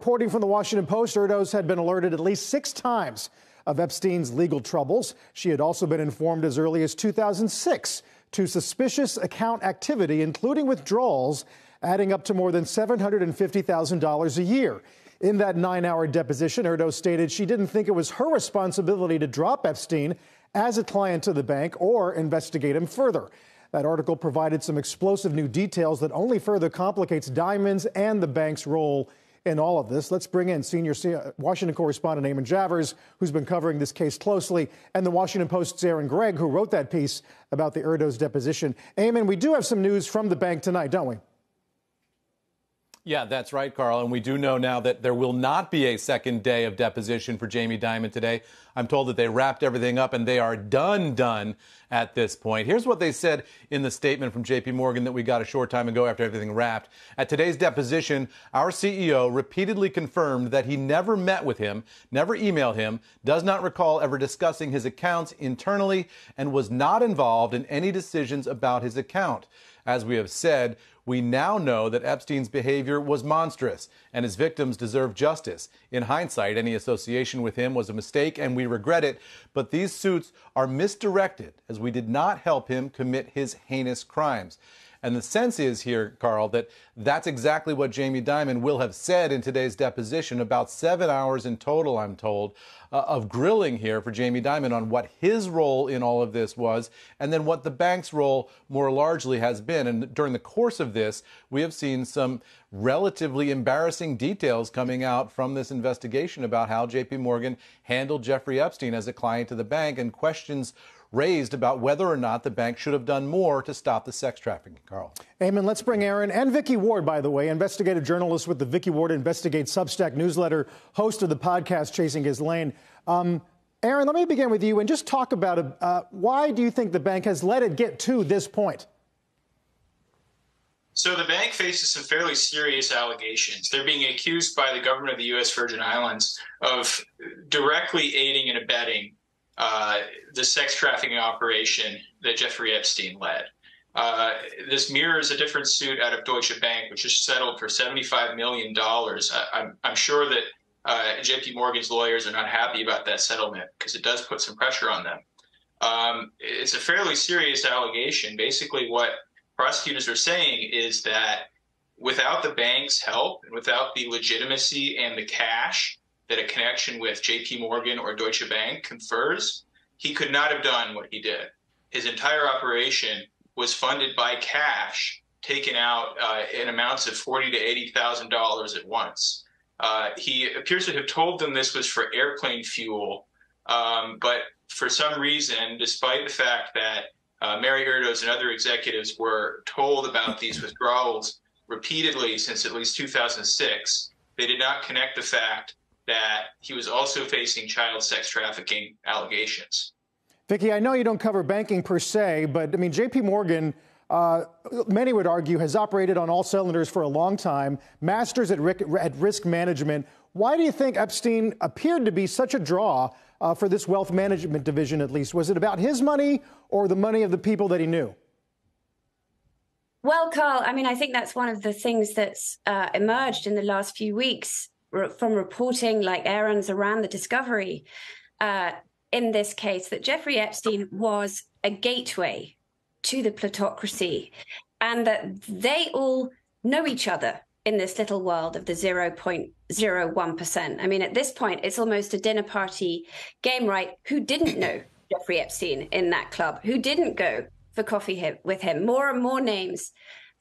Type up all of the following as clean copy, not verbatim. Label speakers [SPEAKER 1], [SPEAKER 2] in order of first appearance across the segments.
[SPEAKER 1] reporting from the Washington Post, Erdos had been alerted at least 6 times of Epstein's legal troubles. She had also been informed as early as 2006 to suspicious account activity, including withdrawals, adding up to more than $750,000 a year. In that 9-hour deposition, Erdos stated she didn't think it was her responsibility to drop Epstein as a client to the bank or investigate him further. That article provided some explosive new details that only further complicates Dimon's and the bank's role in all of this. Let's bring in senior Washington correspondent Eamon Javers, who's been covering this case closely, and the Washington Post's Aaron Gregg, who wrote that piece about the Erdos deposition. Eamon, we do have some news from the bank tonight, don't we?
[SPEAKER 2] Yeah, that's right, Carl. And we do know now that there will not be a second day of deposition for Jamie Dimon today. I'm told that they wrapped everything up and they are done at this point. Here's what they said in the statement from J.P. Morgan that we got a short time ago after everything wrapped. At today's deposition, our CEO repeatedly confirmed that he never met with him, never emailed him, does not recall ever discussing his accounts internally, and was not involved in any decisions about his account. As we have said, we now know that Epstein's behavior was monstrous and his victims deserve justice. In hindsight, any association with him was a mistake and we regret it, but these suits are misdirected as we did not help him commit his heinous crimes. And the sense is here, Carl, that that's exactly what Jamie Dimon will have said in today's deposition, about 7 hours in total, I'm told, of grilling here for Jamie Dimon on what his role in all of this was, and then what the bank's role more largely has been. And during the course of this, we have seen some relatively embarrassing details coming out from this investigation about how J.P. Morgan handled Jeffrey Epstein as a client to the bank, and questions raised about whether or not the bank should have done more to stop the sex trafficking, Carl.
[SPEAKER 1] Eamon, let's bring Aaron and Vicky Ward, by the way, investigative journalist with the Vicky Ward Investigate Substack newsletter, host of the podcast Chasing His Lane. Aaron, let me begin with you and just talk about why do you think the bank has let it get to this point?
[SPEAKER 3] So the bank faces some fairly serious allegations. They're being accused by the government of the U.S. Virgin Islands of directly aiding and abetting the sex trafficking operation that Jeffrey Epstein led. This mirrors a different suit out of Deutsche Bank, which is settled for $75 million. I'm sure that J.P. Morgan's lawyers are not happy about that settlement because it does put some pressure on them. It's a fairly serious allegation. Basically, what prosecutors are saying is that without the bank's help and without the legitimacy and the cash that a connection with J.P. Morgan or Deutsche Bank confers, he could not have done what he did. His entire operation was funded by cash taken out in amounts of $40,000 to $80,000 at once. He appears to have told them this was for airplane fuel, but for some reason, despite the fact that Mary Erdos and other executives were told about these withdrawals repeatedly since at least 2006, they did not connect the fact that he was also facing child sex trafficking allegations.
[SPEAKER 1] Vicky, I know you don't cover banking per se, but I mean, J.P. Morgan, many would argue, has operated on all cylinders for a long time, masters at risk management. Why do you think Epstein appeared to be such a draw for this wealth management division, at least? Was it about his money or the money of the people that he knew?
[SPEAKER 4] Well, Carl, I mean, I think that's one of the things that's emerged in the last few weeks from reporting like Aaron's around the discovery in this case, that Jeffrey Epstein was a gateway to the platocracy and that they all know each other in this little world of the 0.01%. I mean, at this point, it's almost a dinner party game, right? Who didn't know Jeffrey Epstein in that club? Who didn't go for coffee with him? More and more names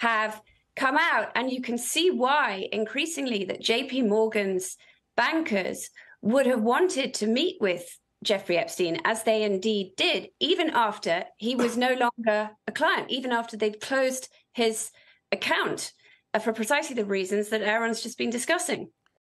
[SPEAKER 4] have come out, and you can see why increasingly that JP Morgan's bankers would have wanted to meet with Jeffrey Epstein, as they indeed did, even after he was no longer a client, even after they'd closed his account for precisely the reasons that Aaron's just been discussing.